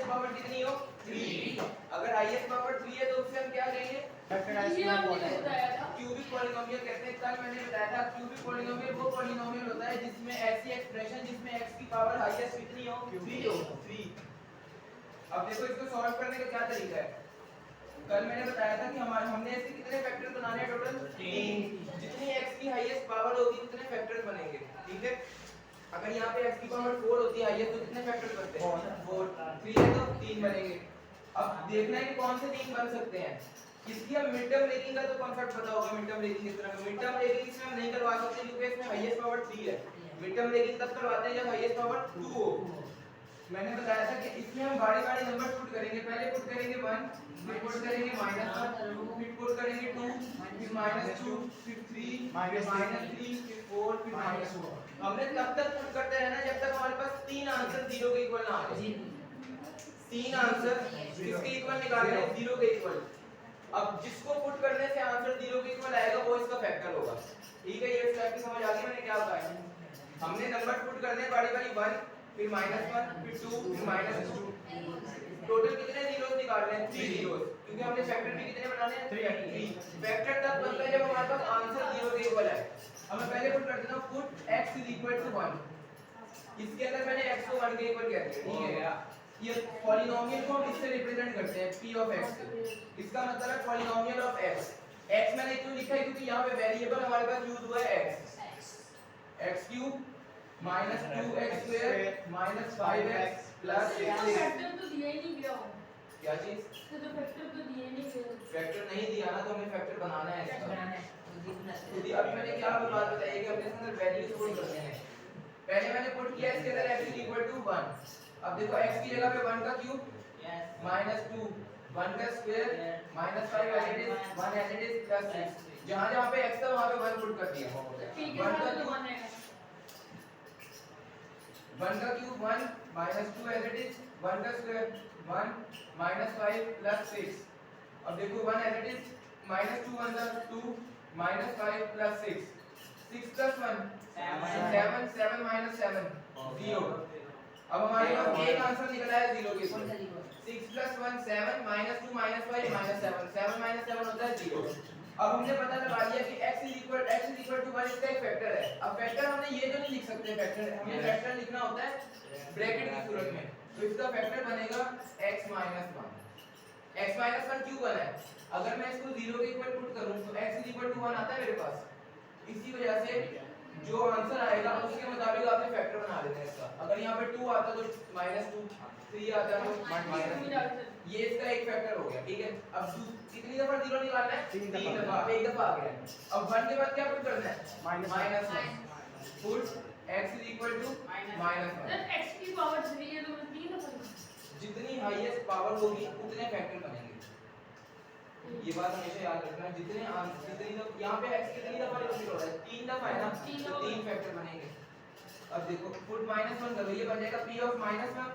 Highest power कितनी हो 3। अगर हाईएस्ट पावर 3 है तो उससे हम क्या कहेंगे क्यूबिक पॉलिनोमियल कहते हैं। कल मैंने बताया था क्यूबिक पॉलिनोमियल वो पॉलिनोमियल होता है जिसमें ऐसी एक्सप्रेशन जिसमें x की पावर हाईएस्ट कितनी हो 3 हो 3। अब देखो इसको सॉल्व करने का क्या तरीका है। कल मैंने बताया था कि हमने इसके कितने फैक्टर बनाने हैं टोटल 3। जितनी x की हाईएस्ट पावर होगी उतने फैक्टर्स बनेंगे, ठीक है। अगर यहाँ पे x की पावर 4 होती है हाईएस्ट तो कितने फैक्टर्स बनते हैं 4। 3 है तो 3 बनेंगे। अब देखना है कि कौन से 3 बन सकते हैं। इसकी हम मिड टर्म रेटिंग का तो कॉन्सेप्ट पता होगा। मिड टर्म रेटिंग किस तरह मिड टर्म रेटिंग इसमें हम नहीं करवा सकते क्योंकि इसमें हाईएस्ट पावर 3 है। मिड टर्म रेटिंग तब करवाते हैं जब हाईएस्ट पावर 2 हो। मैंने बताया था कि इसमें हम बारी-बारी नंबर पुट करेंगे। पहले पुट करेंगे 1, फिर पुट करेंगे -1, फिर पुट करेंगे 2, फिर -2, फिर 3, -3, फिर 4, फिर -4। हमने तब तक पुट करते रहना जब तक हमारे पास 3 आंसर 0 के इक्वल ना आ जाए। 3 आंसर किसके इक्वल निकालने हैं 0 के इक्वल। अब जिसको पुट करने से आंसर 0 के इक्वल आएगा वो इसका फैक्टर होगा, ठीक है। ये स्टेप की समझ आ गई मैंने क्या बताया। हमने नंबर पुट करने बारी-बारी 1, फिर -1, फिर 2, फिर -2। टोटल कितने जीरोस निकालने हैं 3 जीरोस क्योंकि हमने फैक्टर भी कितने बनाने हैं 3। फैक्टर तब बनता है जब हमारे पास आंसर 0 के इक्वल है। अब मैं पहले पुट कर देता हूं पुट x = 1। इसके अंदर मैंने x को 1 के इक्वल कर दिया, ठीक है। ये पॉलिनोमियल को हम इससे रिप्रेजेंट करते हैं p ऑफ x से। इसका मतलब है पॉलिनोमियल ऑफ x। x मैंने क्यों लिखा है क्योंकि यहां पे वेरिएबल हमारे पास यूज हुआ है x। x³ -2x² -5x + 6। Factor तो दिया ही नहीं गया हो। क्या चीज तो फैक्टर तो दिया ही नहीं गया। फैक्टर नहीं दिया ना तो हमें फैक्टर बनाना है इसका। तो अभी मैंने क्या बात बताई कि हमने इसके अंदर वैल्यूज पुट करने हैं। पहले मैंने पुट किया इसके अंदर x = 1। अब देखो x की जगह पे 1 का क्यूब -2 1 का square -5 as it is 1 as it is + 6। जहां-जहां पे x था वहां पे 1 पुट कर दिया। 1 का क्यूब 1 का क्यूब 1 -2 एज इट इज 1 का स्क्वायर 1 -5 + 6। अब देखो 1 एज इट इज -2 1 2 -5 + 6 6 + 1 7 7 - 7 0। अब हमारे पास एक आंसर निकला है 0 के ऊपर। 6 + 1 7 -2 -5 -7 7 - 7 होता है 0। अब हमने पता लगा लिया कि x = 1 इसका एक फैक्टर है। अब फैक्टर हमने ये तो नहीं लिख सकते फैक्टर, हमें फैक्टर लिखना होता है ब्रैकेट की सूरत में। तो इसका फैक्टर बनेगा x - 1। x - 1 क्यों बना है? अगर मैं इसको 0 के इक्वल पुट करूं तो x = 1 आता है मेरे पास। इसी वजह से जो आंसर आएगा उसके मुताबिक आपने फैक्टर बना लेना है इसका। अगर यहां पे 2 आता तो -2, 3 आता तो -3। ये इसका एक फैक्टर हो गया, ठीक है। अब कितनी दफा 0 निकालना है 3 दफा। अब एक दफा आ गया। अब 1 के बाद क्या पुट करना है -1। Put x = -1। जब x की पावर 3 है तो 3 दफा जितनी हाईएस्ट पावर होगी उतने फैक्टर बनेंगे। ये बात हमेशा याद रखना। जितनी यहाँ पे x कितनी दफा रिपीट हो रहा है 3 दफा है ना, तो 3 फैक्टर बनेंगे। अब देखो पुट -1 करो, ये बन जाएगा p of -1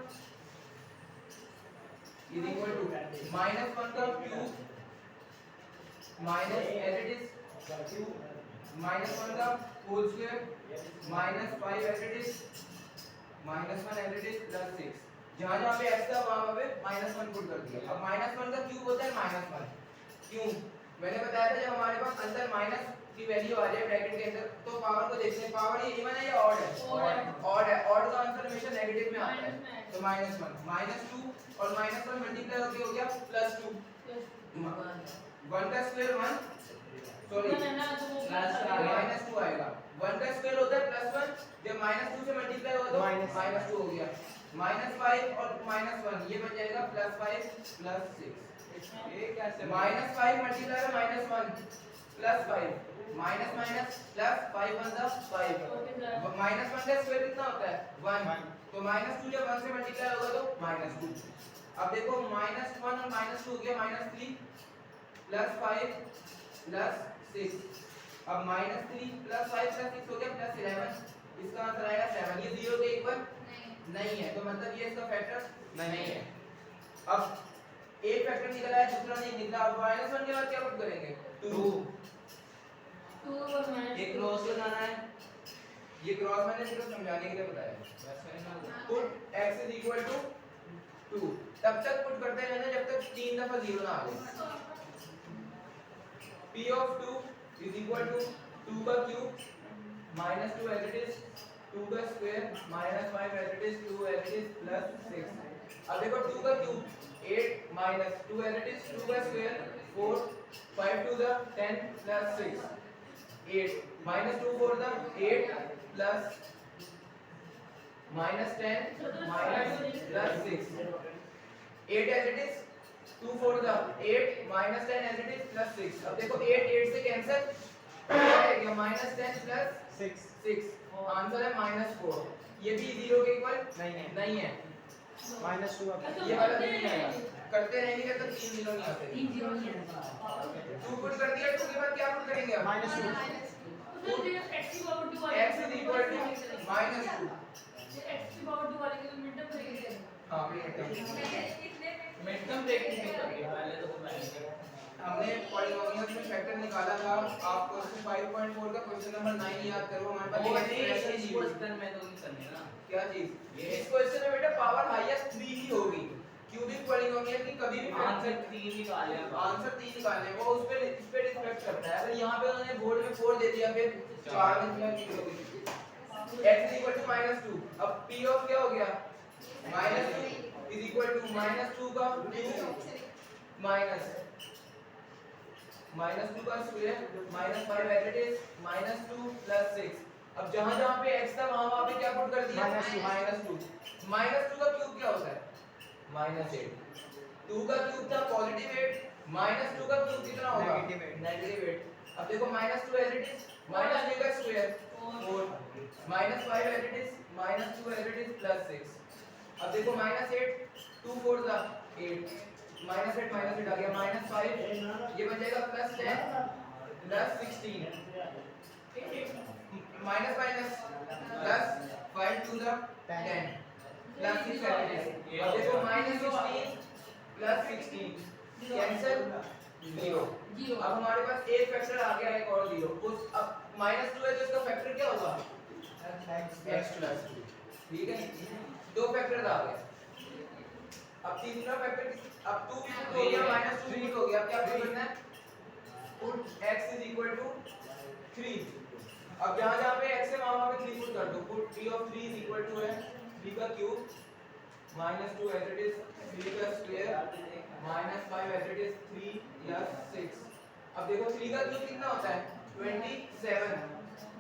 is equal to -1 का cube minus as it is cube -1 का whole square -5 as it is -1 as it is + 6। जहां-जहां पे x था वहां पे -1 पुट कर दिया। अब -1 का क्यूब होता है -1। क्यों? मैंने बताया था जब हमारे पास अंदर माइनस की वैल्यू आ जाए ब्रैकेट के अंदर तो पावर को देखते हैं। पावर ये इवन है या ऑड है? ऑड है। ऑड का आंसर हमेशा नेगेटिव में आता है। तो -1 -2 और -1 मल्टीप्लाई होके हो गया +2। 1 का स्क्वायर 1 सॉरी -2 आएगा। 1 का स्क्वायर होता है +1। जब -2 से मल्टीप्लाई होगा तो -2 हो गया। -5 और -1 ये बन जाएगा +5 + 6। ये कैसे -5 मल्टीप्लाई का -1 +5 minus minus plus 5 one the 5 -1 का स्क्वायर कितना होता है 1। तो -2 जब 1 से मल्टीप्लाई होगा तो -2। अब देखो -1 और -2 हो गया -3 + 5 + 6। अब -3 + 5 + 6 हो गया +11। इसका आंसर आएगा 7। ये 0 के इक्वल नहीं है तो मतलब ये इसका फैक्टर नहीं है। अब एक फैक्टर निकला है दूसरा नहीं निकला। अब -1 के बाद क्या पुट करेंगे 2 एक क्रॉस लगाना है। ये क्रॉस मैंने सिर्फ समझाने के लिए बताया। पुट x = 2 तब तक पुट करते रहना जब तक 3 दफा 0 ना आ जाए। p of 2 is equal to 2 का cube minus 2 as it is 2 का square minus 5 as it is 2 as it is plus 6। अब देखो 2 का cube 8 minus 2 as it is 2 का square 4 5 to the 10 plus 6 8 minus 2 for the 8 plus minus 10 minus plus 6 8 as it is 2 for the 8 minus 10 as it is plus 6। अब देखो 8 8 से cancel क्या आएगा minus 10 plus 6 answer है -4। ये भी 0 के इक्वल नहीं है -2 ये वाला नहीं आएगा। करते रहेंगे तब 3 0 नहीं आते। 3 0 नहीं आता। 2 पुट कर दिया 2 के बाद क्या पुट करेंगे अब तो ये x की पावर 2 वाले x is equal to -2 ये x की पावर 2 वाले के तो मिड टर्म करेंगे। हां मिड टर्म देखने में करेंगे। पहले तो हमने पॉलीनोमियल्स में फैक्टर निकाला था। आप क्वेश्चन 5.4 का क्वेश्चन नंबर 9 याद करो। हमारे पास एक्सप्रेशन इस क्वेश्चन में तो नहीं करनी ना क्या चीज इस क्वेश्चन में बेटा पावर हाईएस्ट 3 ही होगी। क्यूबिक पॉलीनोमियल की कभी भी आंसर 3 निकालना है। आंसर 3 निकालने वो उस पे डिपेंड करता है। अगर यहां पे उन्होंने बोर्ड में 4 दे दिया फिर 4 में क्या होगी x -2। अब p ऑफ क्या हो गया -2 -2 का क्यूब -2 का square -5 as it is -2 plus 6। अब जहां पे x था वहां पे क्या पुट कर दिया -2 -2 का क्यूब क्या होता है -8 2 का क्यूब था पॉजिटिव 8 -2 का क्यूब कितना होगा नेगेटिव 8। अब देखो -2 as it is -2 का square 4 -5 as it is -2 as it is plus 6। अब देखो -8 2 4 था 8 -8 आ गया -5 ये बन जाएगा +10 +16 minus plus 5 to the 10 plus 6 अब देखो -16 + 16 कैंसिल 0। अब हमारे पास एक फैक्टर आ गया एक और 0 उस अब -2 है तो इसका फैक्टर क्या होगा x + 2। ठीक है दो फैक्टर आ गए। अब तीसरा फैक्टर अब 2 भी पुट हो गया -2 भी हो गया। अब क्या करना है पुट x = 3। अब जहां पे x है वहां पे 3 पुट कर दो। पुट p of 3 = है 3 का क्यूब -2 as it is 3 का स्क्वायर -5 as it is 3 + 6। अब देखो 3 का क्यूब कितना होता है 27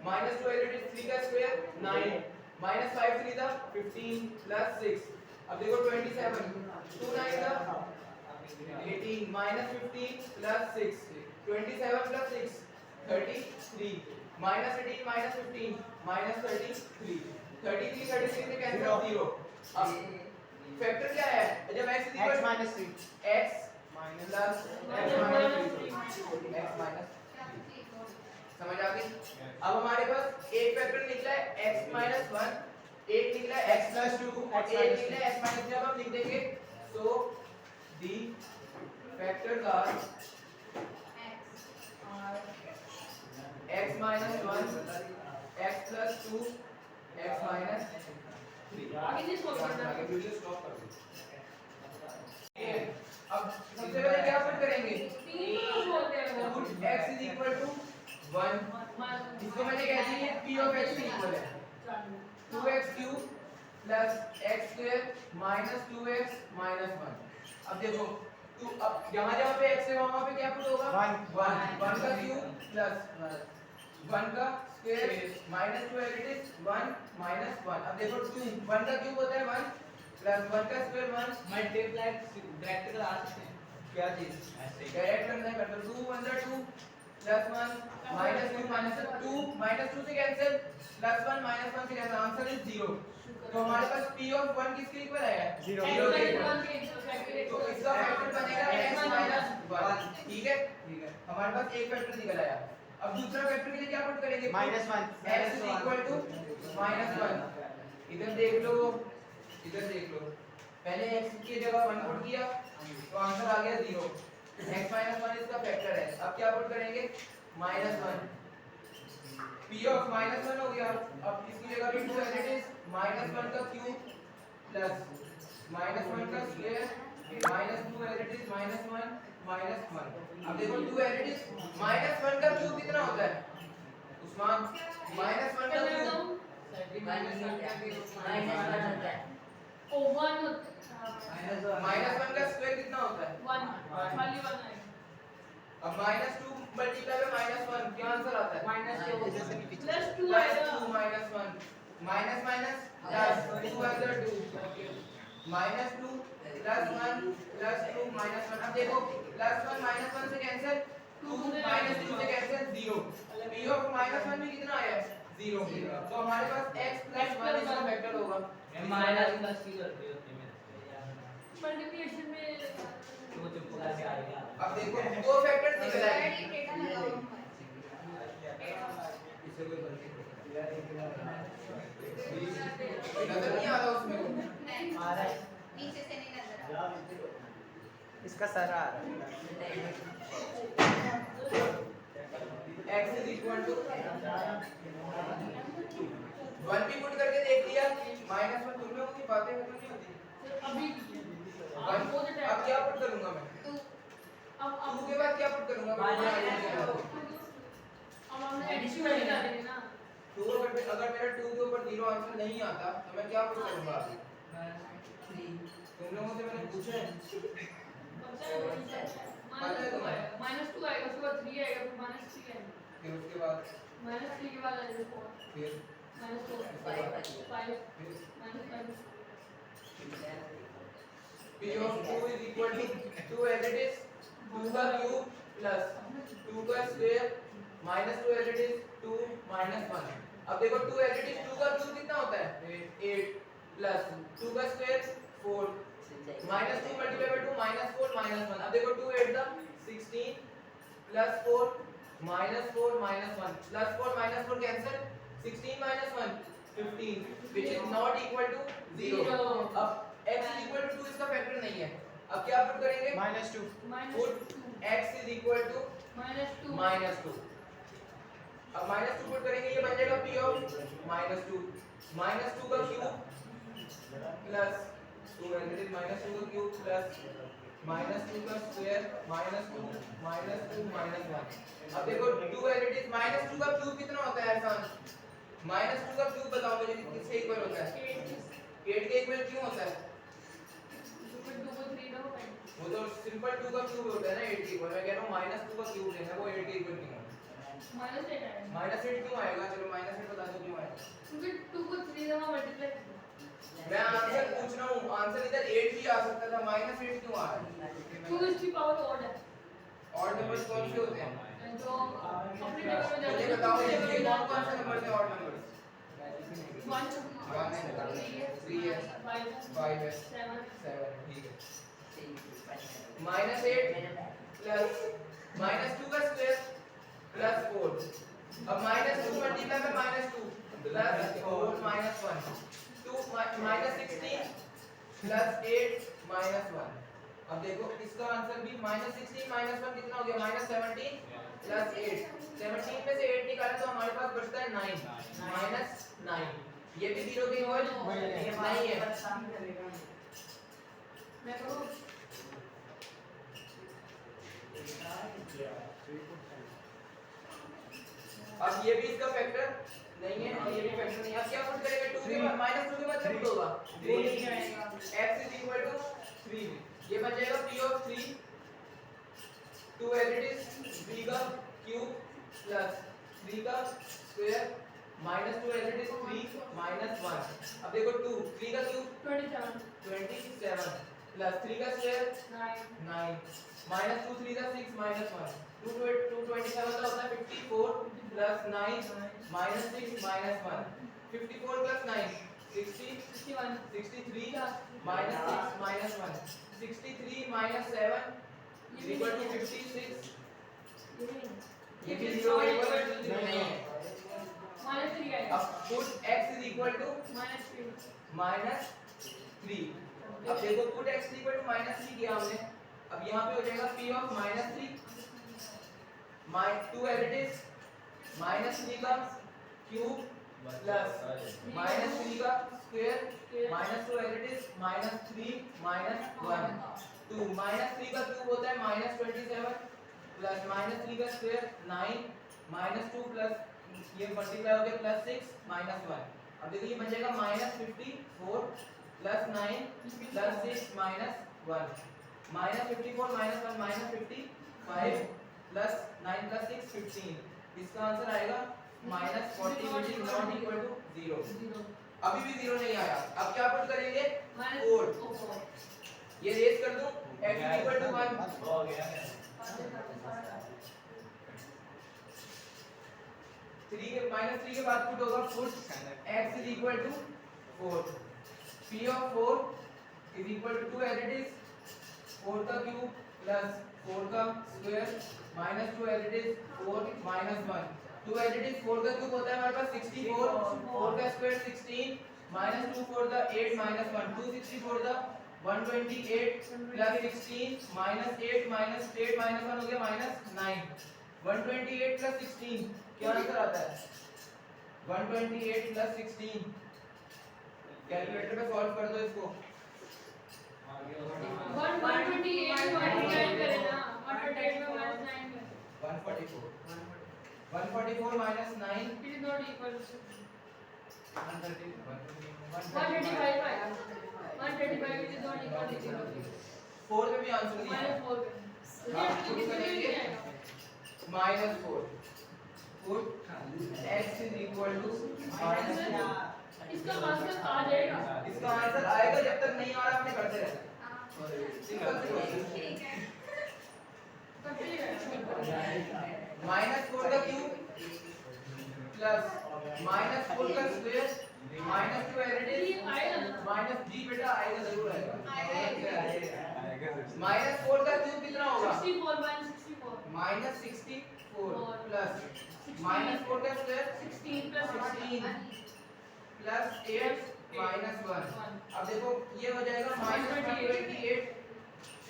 -2 as it is 3 का स्क्वायर 9 -5 3 था 15 + 6। अब देखो 27 2 9 था 18 -15 + 6 27 + 6 33 -18 -15 -33 33 33 से कैंसिल 0। अब फैक्टर क्या है जब x = x - 3 x + समझ आ गई। अब हमारे पास एक फैक्टर निकला है x - 1 एक निकला है x + 2 और एक निकला है x - 3। अब हम लिख देंगे सो the factors are x - 1 x + 2 x - 3। आगे जी स्टॉप करना आगे वीडियो स्टॉप कर दो। अब सबसे पहले क्या पुट करेंगे पुट x = 1 इसको मैंने कह दी है p of x इक्वल है 2x³ + x² - 2x - 1। अब देखो तू अब जहां पे x है वहां पे क्या पुट होगा 1 का क्यूब प्लस 1 का स्क्वायर -2 as it is 1 - 1। अब देखो 2 1 का क्यूब होता है 1 प्लस 1 का स्क्वायर 1 मल्टीप्लाई डायरेक्ट करा सकते हैं क्या चीज ऐसे डायरेक्ट करना है कर दो 2 1 2 +1 -2 -2 से कैंसिल +1 -1 से कैंसिल आंसर इज 0। तो हमारे पास p of 1 किसके इक्वल आया 0 के इक्वल। तो इसका फैक्टर बनेगा x - 1। ठीक है हमारे पास एक फैक्टर निकल आया। अब दूसरा फैक्टर के लिए क्या पुट करेंगे -1 x = -1। इधर देख लो पहले x की जगह 1 पुट किया तो आंसर आ गया 0। x - 1 इसका फैक्टर है। अब क्या पुट करेंगे -1 p of -1 हो गया। अब इसकी जगह भी 2 as it is -1 का क्यूब प्लस -1 का स्क्वायर -2 एज इट इज -1 -1। अब देखो 2 एज इट इज -1 का क्यूब कितना होता है उस्मान? -1 का क्यूब ओ 1 -1 का स्क्वायर कितना होता है? 1 खाली 1 आएगा। अब -2 मल्टीप्लाई बाय -1 क्या आंसर आता है? प्लस 2 +2 आएगा। -1 माइनस माइनस प्लस 2 अंदर 2 -2 +1 +2 -1। अब देखो +1 -1 से कैंसिल, 2 -2 से कैंसिल 0। p ऑफ -1 भी कितना आया है? 0। तो हमारे पास x + 1 इसका वेक्टर होगा। मल्टीप्लिकेशन में अब देखो दो फैक्टर्स निकल आए। इससे कोई गलती नजर नहीं आ रहा उसमें? नीचे से नहीं नजर आ रहा। इसका सर आ रहा है। x = 1 भी पुट करके देख लिया, -1 तुम लोगों की बातें खत्म नहीं होती। अभी अब क्या पुट करूंगा मैं? अब 2 के बाद क्या पुट करूंगा मैं? अब हमने एडिशन वाली डालेंगे ना। 2 अगर मेरा 2 के ऊपर 0 आंसर नहीं आता तो मैं क्या पुट करूंगा? तुम लोगों से मैंने पूछा है। -2 आएगा, उसके बाद 3 आएगा, फिर -3 आएगा, फिर उसके बाद -3 के बाद आएगा 4 फिर -4 5 -5 p of 2 is equal to 2 as it is 2 का क्यूब प्लस 2 का स्क्वायर -2 as it is 2 -1। अब देखो 2 as it is 2 का क्यूब कितना होता है? 8 प्लस 2 का स्क्वायर 4 -2 मल्टीप्लाई बाय 2 -4 -1। अब देखो 2 8 the 16 plus 4 -4 -1 plus 4 -4 cancel 16 -1 15 which is not equal to 0। अब x equal to 2 इसका फैक्टर नहीं है। अब क्या पुट करेंगे? -2 पुट x equal to -2 -2। अब -2 पुट करेंगे, ये बन जाएगा p of -2 -2 का क्यूब प्लस 2 -2 का क्यूब प्लस -2 का स्क्वायर -2 -1। अब देखो 2 as it is -2 का क्यूब कितना होता है एहसान? -2 का क्यूब बताओ मुझे किसके इक्वल होता है? 8 के इक्वल क्यों होता है? वो तो सिंपल 2 का क्यूब होता है ना 8 के इक्वल। मैं कह रहा हूं -2 का क्यूब लेना, वो 8 के इक्वल क्यों है? -8 क्यों आएगा? चलो -8 बता दो क्यों आएगा। मैं आंसर पूछ रहा हूं, आंसर इधर 8 भी आ सकता था, -8 क्यों आ रहा है? ऑड नंबर्स कौन से होते हैं? मुझे बताओ ये कौन से नंबर है ऑड नंबर्स? 1 है, 3 है, 5 है, 7 है, ठीक है। -8 प्लस -2 का स्क्वायर प्लस 4। अब -2 मल्टीप्लाई बाय -2 प्लस 4 -1 2 -16 प्लस 8 -1। अब देखो इसका आंसर भी -16 -1 कितना हो गया? -17 प्लस 8। 17 में से 8 निकालें तो हमारे पास बचता है 9 -9। ये भी 0 के इक्वल नहीं है। मैं करूं अब ये भी इसका फैक्टर नहीं है और ये भी फैक्टर नहीं है। अब क्या पुट करेंगे? 2 के बाद -2 के बाद क्या पुट होगा? x = 3। ये बन जाएगा p of 3 2 as it is 3 का क्यूब प्लस 3 का स्क्वायर -2 as it is 3 -1। अब देखो 2 3 का क्यूब 27 प्लस 3 का स्क्वायर 9 -2 3 का 6 -1 2 27 का होता है 54 प्लस 9 -6 -1 54 प्लस 9 60 63 -6 -1 63 -7 equal to 56। ये भी 0 इक्वल नहीं है। अब put x is equal to -3। अब देखो put x is equal to -3 किया हमने। अब यहाँ पे हो जाएगा p of -3 2 as it is -3 का क्यूब प्लस -3 का स्क्वायर -2 as it is -3 -1 2 -3 का क्यूब होता है -27 प्लस -3 का स्क्वायर 9 -2 प्लस ये मल्टीप्लाई हो गया +6 -1। अब देखिए ये बन जाएगा -54 प्लस 9 प्लस 6 -1 -54 -1 -55 प्लस 9 प्लस 6 15। इसका आंसर आएगा -40 which is not equal to 0। अभी भी 0 नहीं आया। अब क्या पुट करेंगे 4। ये रेज कर दूं x equal to 1 हो गया। 3 के -3 के बाद पुट होगा put x is equal to 4। p of 4 is equal to 2 as it is 4 का क्यूब प्लस 4 का square -2 as it is 4 -1 2 as it is 4 का क्यूब होता है हमारे पास 64 4 का square 16 -2 for the 8 -1 260 for the 128 plus 16 -8 -8 -1 हो गया -9 128 plus 16 क्या आंसर आता है 128 plus 16 कैलकुलेटर पे सॉल्व कर दो इसको 128 मल्टीप्लाई करें ना 128 में -9 में 144 minus 9 it is not equal to 130 135 आएगा 135 it is not equal to 0 4 में भी आंसर नहीं है -4 आप पुट करेंगे -4 put x is equal to -4 इसका आंसर आ जाएगा इसका आंसर आएगा जब तक नहीं आ रहा हमने करते रहना सिंपल सी बात है -4 का क्यूब प्लस -4 का स्क्वायर -2 एडिड माइनस जी बेटा आएगा जरूर आएगा -4 का क्यूब कितना होगा 64 -64 प्लस -4 का स्क्वायर 16 plus 16 प्लस 8 -1 अब देखो ये हो जाएगा -128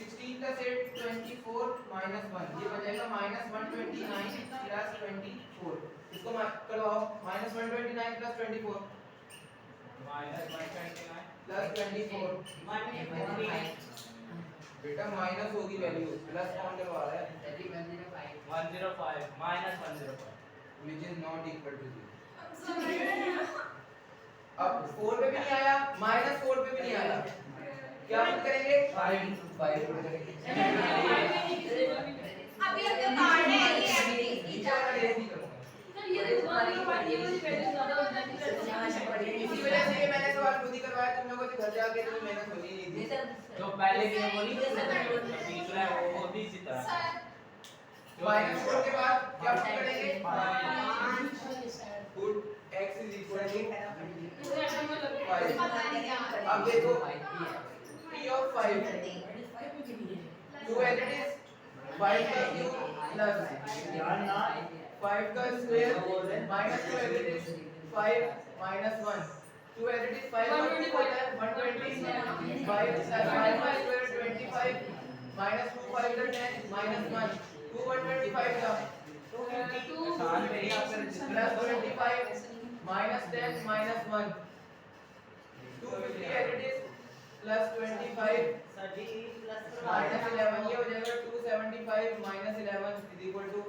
16 plus 8 24 minus 1 ये बचेगा -129 plus 24 इसको करवाओ -129 plus 24 plus 24 बेटा माइनस होगी वैल्यू प्लस कौन करवा रहा है 105 -105 which is not equal to 0 अब 4 पे भी नहीं आया -4 पे भी नहीं आया क्या पुट करेंगे 5 पुट करेंगे अभी अपने कार्ड है ये नीचे वाला रेस नहीं करूंगा सर ये वाली वैल्यू ज्यादा हो जाती है इसी वजह से ये मैंने सवाल खुद ही करवाया तुम लोगों से घर जाके तुम्हें मेहनत होनी नहीं थी जो पहले की वो नहीं तीसरा है वो भी इसी तरह -4 के बाद क्या पुट करेंगे put x is equal to 5 अब देखो p of 5 2 as it is 5 का क्यूब प्लस 5 का square -2 as it is 5 -1 2 as it is 5 का क्यूब होता है 120 5 plus 5 का स्क्वायर 25 -2 5 का 10 -1 2 125 का 250 plus 25 -10 -1 250 as it is plus 25 minus 11 ये हो जाएगा 275 minus 11 is equal to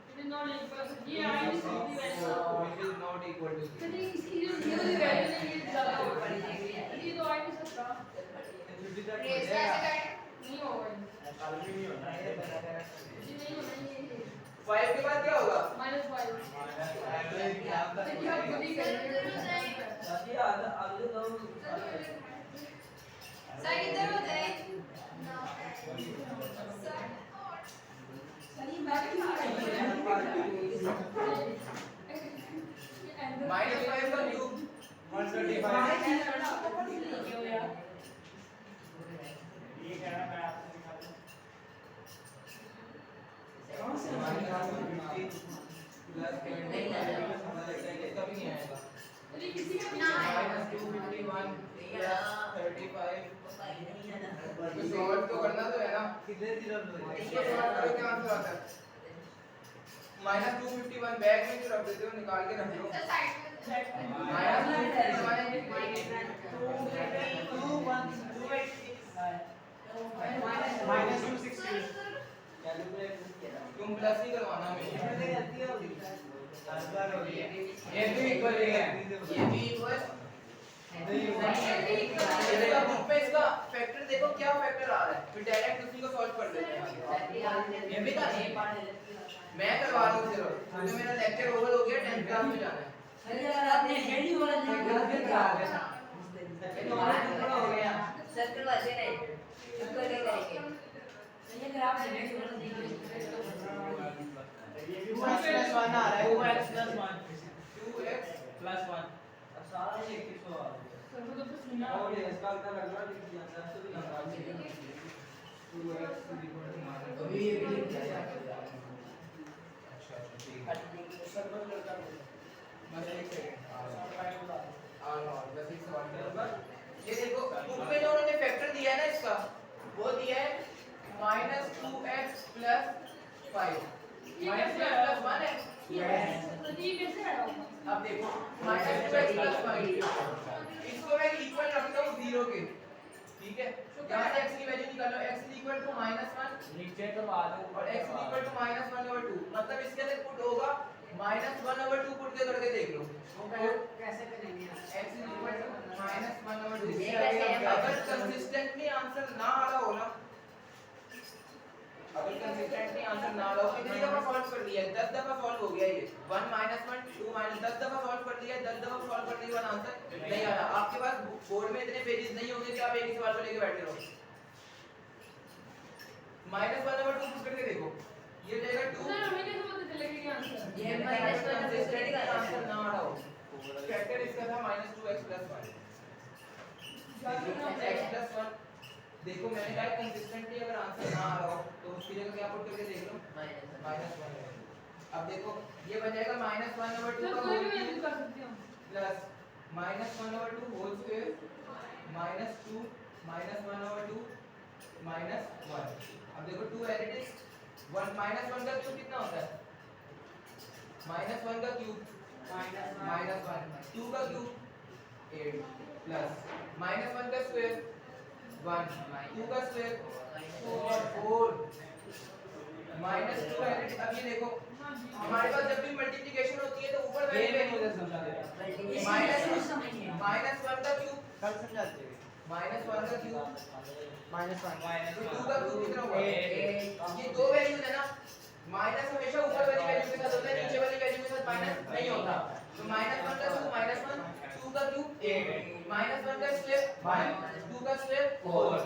it is not equal to ये आई is value which is not equal to 0 sir इसकी जो ये वाली वैल्यू है ये ज्यादा हो पड़ेगी ये तो आई नहीं सकता रेस कैसे करें नहीं होगा ये नहीं होना ये 5 के बाद क्या होगा -5 ये आप खुद ही कर सर इधर हो जाए -5 का क्यूब 135 सॉल्व तो करना तो है ना कितने जीरो इसको सॉल्व करो क्या आंसर आता है -251 बैग में क्यों रख देते हो निकाल के रख लो सर साइड में -251 प्लस ही करवाना हमें। ये भी इक्वल है ये भी इक्वल इसका बुक पे इसका फैक्टर देखो क्या फैक्टर आ रहा है, फिर डायरेक्ट उसी को सॉल्व कर लेते हैं। ये भी था मैं करवा रहा हूँ सिर्फ क्योंकि मेरा लेक्चर ओवर हो गया, 10th क्लास में जाना है। अरे यार आपने हेडी वाला नहीं क्या हो गया हो गया सर्कल वाले नहीं इसको ले करेंगे ये अगर आप हेडी वाला नहीं प्लस 1 आ रहा है 2x प्लस 1 2x प्लस 1 अब सारा ये 100 आ रहा सर को तो पसीना है और ये इसका क्या लग रहा है कि आंसर से भी लग रहा है 2x माइनस अभी ये भी लिख दिया अच्छा ठीक है बस एक सेकंड बस एक सवाल करूंगा। ये देखो बुक में जो उन्होंने फैक्टर दिया है ना इसका वो दिया है -2x + 5 -2x + 1 है। तो ये कैसे आया होगा? अब देखो -2x + 5 इसको मैं इक्वल रखता हूँ 0 के, ठीक है। यहाँ से x की वैल्यू निकालो, x = -1 नीचे करवा दो और x = -1/2 मतलब इसके अंदर पुट होगा -1/2 पुट करके देख लो कैसे करेंगे x -1/2 ये कैसे है? अगर कंसिस्टेंटली आंसर ना आ रहा हो ना, अगर कंसिस्टेंटली आंसर ना आ रहा हो, कितनी दफा सॉल्व कर दिया है, 10 दफा सॉल्व हो गया ये 1 -1 2 10 दफा सॉल्व कर दिया है, 10 दफा सॉल्व करने के बाद आंसर नहीं आ रहा। आपके पास बोर्ड में इतने पेजेस नहीं होंगे कि आप एक ही सवाल को लेके बैठे रहो। -1/2 पुट करके देखो, ये जाएगा 2। सर हमें कैसे पता चलेगा कि आंसर ये कंसिस्टेंटली आंसर ना आ रहा हो, फैक्टर इसका था -2x + 1 x + 1। देखो मैंने कहा कंसिस्टेंटली अगर आंसर ना आ रहा हो तो उसकी जगह क्या पुट करके देख लो -1। अब देखो ये बन जाएगा -1/2 का सर कोई भी वैल्यू कर सकते हो प्लस -1/2 होल स्क्वायर -2 -1/2 -1। अब देखो 2 एज इट इज 1 -1 का क्यूब कितना होता है, -1 का क्यूब -1 2 का क्यूब 8 प्लस -1 का स्क्वायर 1 2 का स्क्वायर 4 -2 एडिट। अब ये देखो हमारे पास जब भी मल्टीप्लिकेशन होती है तो ऊपर वाली ये वैल्यू मुझे समझा दे -1 का क्यूब कल समझाते हैं -1 का क्यूब -1 तो 2 का क्यूब कितना होगा 8। ये दो वैल्यूज है ना, माइनस हमेशा ऊपर वाली वैल्यू के साथ होता है, नीचे वाली वैल्यू के साथ माइनस नहीं होता। तो -1 का क्यूब -1 2 का क्यूब 8 -1 का स्क्वायर 1 2 का स्क्वायर 4।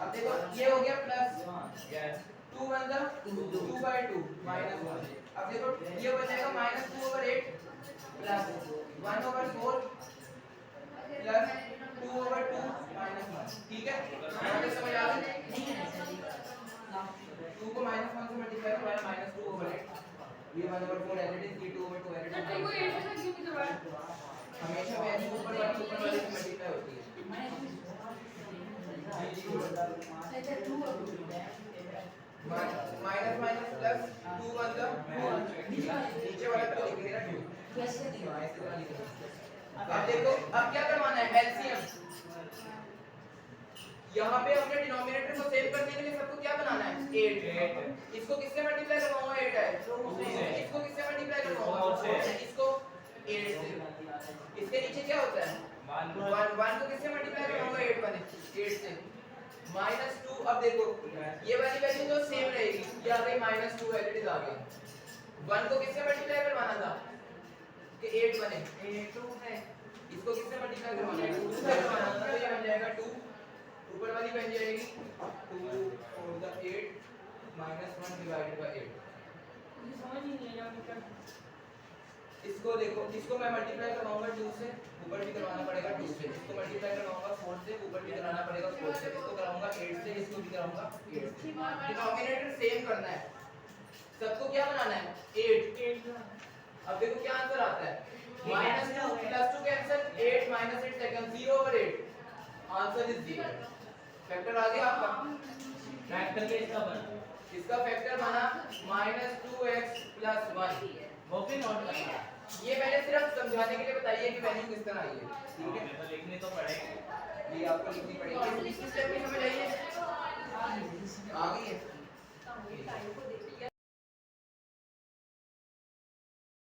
अब देखो ये हो गया प्लस यस 2 1 जा 2/2 -1। अब देखो ये हो जाएगा -2/8 प्लस 1/4 प्लस 2/2 -1। ठीक है, आगे समझ आ रहा है? 2 को -1 से मल्टीप्लाई करो -2/8 ये 1/4 एज इट इज, ये 2/2 एज सर इट कोई इज। ऐसा क्यों नहीं करवाया? हमेशा वैल्यू ऊपर वाली से मल्टीप्लाई होती है। माइनस माइनस प्लस 2 मतलब नीचे वाला तो लिखेंगे ना 2 कैसे अब देखो अब क्या करवाना है एलसीएम। यहाँ पे हमने डिनोमिनेटर को सेव करने के लिए सबको क्या बनाना है 8। इसको किससे मल्टीप्लाई करवाऊंगा 8 है, इसको किससे मल्टीप्लाई करवाऊंगा इसको 8 से। इसके नीचे क्या होता है 1 को किससे मल्टीप्लाई करवाऊंगा 8 बने 8 से -2। अब देखो ये वाली वैल्यू तो सेम रहेगी, ये आ गई -2 एज इट इज आ गया। 1 को किससे मल्टीप्लाई करवाना था कि 8 बने 2 है, इसको किससे मल्टीप्लाई करवाना है 2 से करवाना था, तो ये बन जाएगा 2 ऊपर वाली बन जाएगी 2 4 द 8 -1 डिवाइडेड बाय 8। मुझे समझ ही नहीं आया क्या। इसको देखो इसको मैं मल्टीप्लाई करवाऊंगा 2 से, ऊपर भी करवाना पड़ेगा 2 से। इसको मल्टीप्लाई करवाऊंगा 4 से, ऊपर भी कराना पड़ेगा 4 से। इसको कराऊंगा 8 से, इसको भी कराऊंगा 8 से। डिनोमिनेटर सेम करना है, सबको क्या बनाना है 8। अब देखो क्या आंसर आता है -2 + 2 cancel 8 - 8 second 0/8 answer is 0। Factor आ गया आपका। फैक्टर के इसका बना इसका फैक्टर बना -2x + 1। वो भी नोट करना ये मैंने सिर्फ समझाने के लिए बताई है कि वैल्यू किस तरह आई है, ठीक है। तो लिखनी तो पड़ेगी ये आपको लिखनी पड़ेगी। इस स्टेप में समझ आइए।